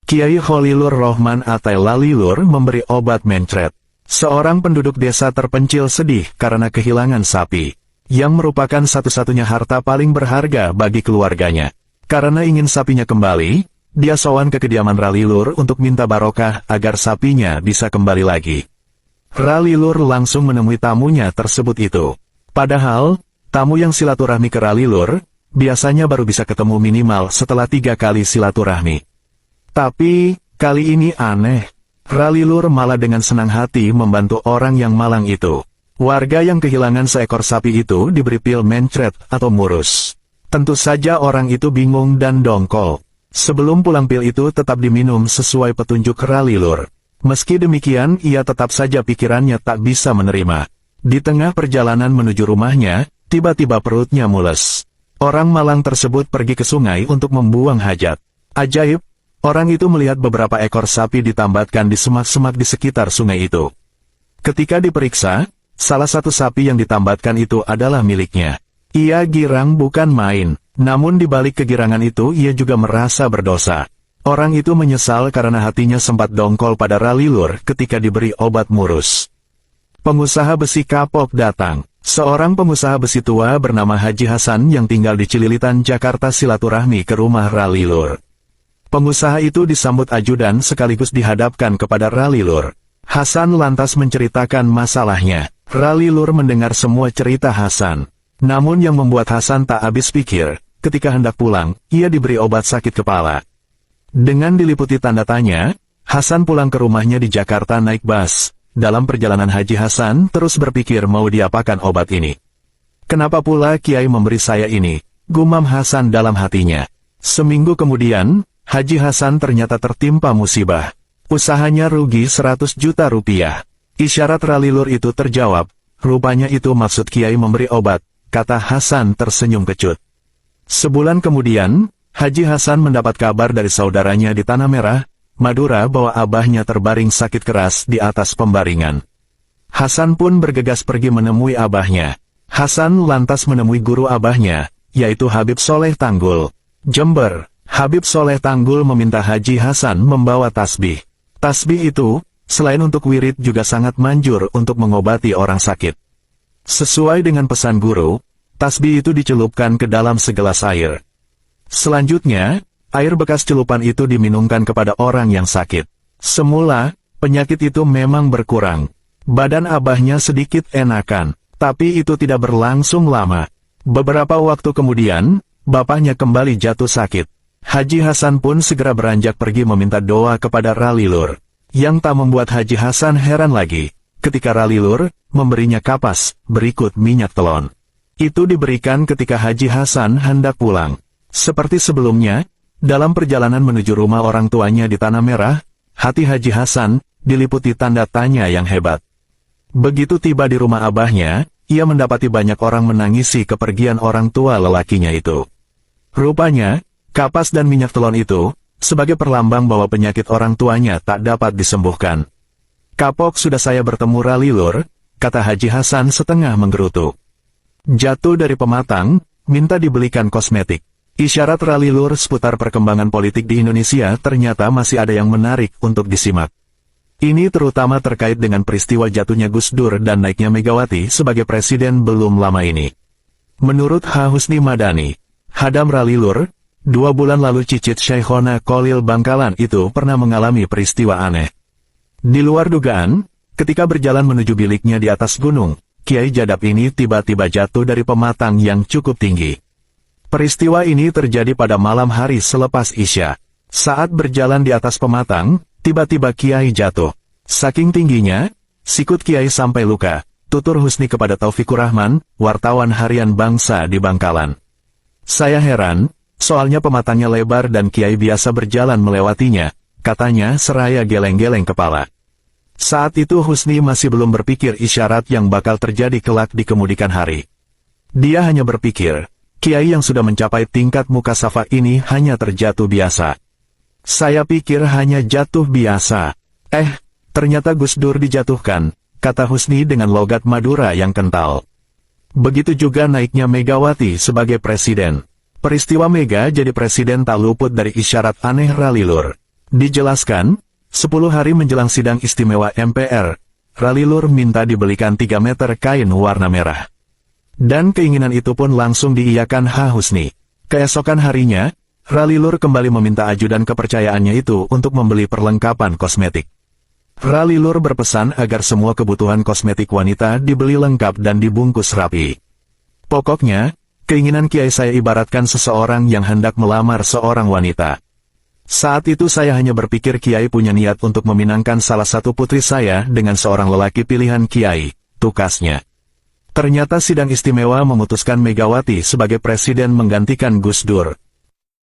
Kiai Khalilur Rahman Atai Lalilur memberi obat mencret. Seorang penduduk desa terpencil sedih karena kehilangan sapi, yang merupakan satu-satunya harta paling berharga bagi keluarganya. Karena ingin sapinya kembali, dia sowan ke kediaman Ralilur untuk minta barokah agar sapinya bisa kembali lagi. Ralilur langsung menemui tamunya tersebut itu. Padahal, tamu yang silaturahmi ke Ralilur, biasanya baru bisa ketemu minimal setelah 3 kali silaturahmi. Tapi, kali ini aneh. Ralilur malah dengan senang hati membantu orang yang malang itu. Warga yang kehilangan seekor sapi itu diberi pil mencret atau murus. Tentu saja orang itu bingung dan dongkol. Sebelum pulang pil itu tetap diminum sesuai petunjuk Ralilur. Meski demikian ia tetap saja pikirannya tak bisa menerima. Di tengah perjalanan menuju rumahnya, tiba-tiba perutnya mules. Orang malang tersebut pergi ke sungai untuk membuang hajat. Ajaib, orang itu melihat beberapa ekor sapi ditambatkan di semak-semak di sekitar sungai itu. Ketika diperiksa, salah satu sapi yang ditambatkan itu adalah miliknya. Ia girang bukan main, namun di balik kegirangan itu ia juga merasa berdosa. Orang itu menyesal karena hatinya sempat dongkol pada Ralilur ketika diberi obat murus. Pengusaha besi kapok datang. Seorang pengusaha besi tua bernama Haji Hasan yang tinggal di Cililitan, Jakarta silaturahmi ke rumah Ralilur. Pengusaha itu disambut ajudan sekaligus dihadapkan kepada Ralilur. Hasan lantas menceritakan masalahnya. Ralilur mendengar semua cerita Hasan. Namun yang membuat Hasan tak habis pikir, ketika hendak pulang, ia diberi obat sakit kepala. Dengan diliputi tanda tanya, Hasan pulang ke rumahnya di Jakarta naik bus. Dalam perjalanan Haji Hasan terus berpikir mau diapakan obat ini. Kenapa pula Kiai memberi saya ini? Gumam Hasan dalam hatinya. Seminggu kemudian, Haji Hasan ternyata tertimpa musibah. Usahanya rugi 100 juta rupiah. Isyarat Ralilur itu terjawab. Rupanya itu maksud Kiai memberi obat, kata Hasan tersenyum kecut. Sebulan kemudian, Haji Hasan mendapat kabar dari saudaranya di Tanah Merah, Madura bahwa abahnya terbaring sakit keras di atas pembaringan. Hasan pun bergegas pergi menemui abahnya. Hasan lantas menemui guru abahnya, yaitu Habib Soleh Tanggul, Jember. Habib Soleh Tanggul meminta Haji Hasan membawa tasbih. Tasbih itu, selain untuk wirid juga sangat manjur untuk mengobati orang sakit. Sesuai dengan pesan guru, tasbih itu dicelupkan ke dalam segelas air. Selanjutnya, air bekas celupan itu diminumkan kepada orang yang sakit. Semula, penyakit itu memang berkurang. Badan abahnya sedikit enakan, tapi itu tidak berlangsung lama. Beberapa waktu kemudian, bapaknya kembali jatuh sakit. Haji Hasan pun segera beranjak pergi meminta doa kepada Ralilur. Yang tak membuat Haji Hasan heran lagi, ketika Ralilur memberinya kapas berikut minyak telon. Itu diberikan ketika Haji Hasan hendak pulang. Seperti sebelumnya, dalam perjalanan menuju rumah orang tuanya di Tanah Merah, hati Haji Hasan diliputi tanda tanya yang hebat. Begitu tiba di rumah abahnya, ia mendapati banyak orang menangisi kepergian orang tua lelakinya itu. Rupanya, kapas dan minyak telon itu, sebagai perlambang bahwa penyakit orang tuanya tak dapat disembuhkan. Kapok sudah saya bertemu Ralilur, kata Haji Hasan setengah menggerutu. Jatuh dari pematang, minta dibelikan kosmetik. Isyarat Ralilur seputar perkembangan politik di Indonesia ternyata masih ada yang menarik untuk disimak. Ini terutama terkait dengan peristiwa jatuhnya Gus Dur dan naiknya Megawati sebagai presiden belum lama ini. Menurut H. Husni Madani, Hadam Ralilur, 2 bulan lalu cicit Syekhona Khalil Bangkalan itu pernah mengalami peristiwa aneh. Di luar dugaan, ketika berjalan menuju biliknya di atas gunung, Kiai Jadap ini tiba-tiba jatuh dari pematang yang cukup tinggi. Peristiwa ini terjadi pada malam hari selepas Isya. Saat berjalan di atas pematang, tiba-tiba Kiai jatuh. Saking tingginya, sikut Kiai sampai luka, tutur Husni kepada Taufikur Rahman, wartawan harian Bangsa di Bangkalan. Saya heran, soalnya pematangnya lebar dan Kiai biasa berjalan melewatinya, katanya seraya geleng-geleng kepala. Saat itu Husni masih belum berpikir isyarat yang bakal terjadi kelak di kemudian hari. Dia hanya berpikir, Kiai yang sudah mencapai tingkat mukasafa ini hanya terjatuh biasa. Saya pikir hanya jatuh biasa. Ternyata Gus Dur dijatuhkan, kata Husni dengan logat Madura yang kental. Begitu juga naiknya Megawati sebagai presiden. Peristiwa Mega jadi presiden tak luput dari isyarat aneh Ralilur. Dijelaskan, 10 hari menjelang sidang istimewa MPR, Ralilur minta dibelikan 3 meter kain warna merah. Dan keinginan itu pun langsung diiyakan Ha Husni. Keesokan harinya, Ralilur kembali meminta ajudan kepercayaannya itu untuk membeli perlengkapan kosmetik. Ralilur berpesan agar semua kebutuhan kosmetik wanita dibeli lengkap dan dibungkus rapi. Pokoknya, keinginan Kiai saya ibaratkan seseorang yang hendak melamar seorang wanita. Saat itu saya hanya berpikir Kiai punya niat untuk meminangkan salah satu putri saya dengan seorang lelaki pilihan Kiai, tukasnya. Ternyata sidang istimewa memutuskan Megawati sebagai presiden menggantikan Gus Dur.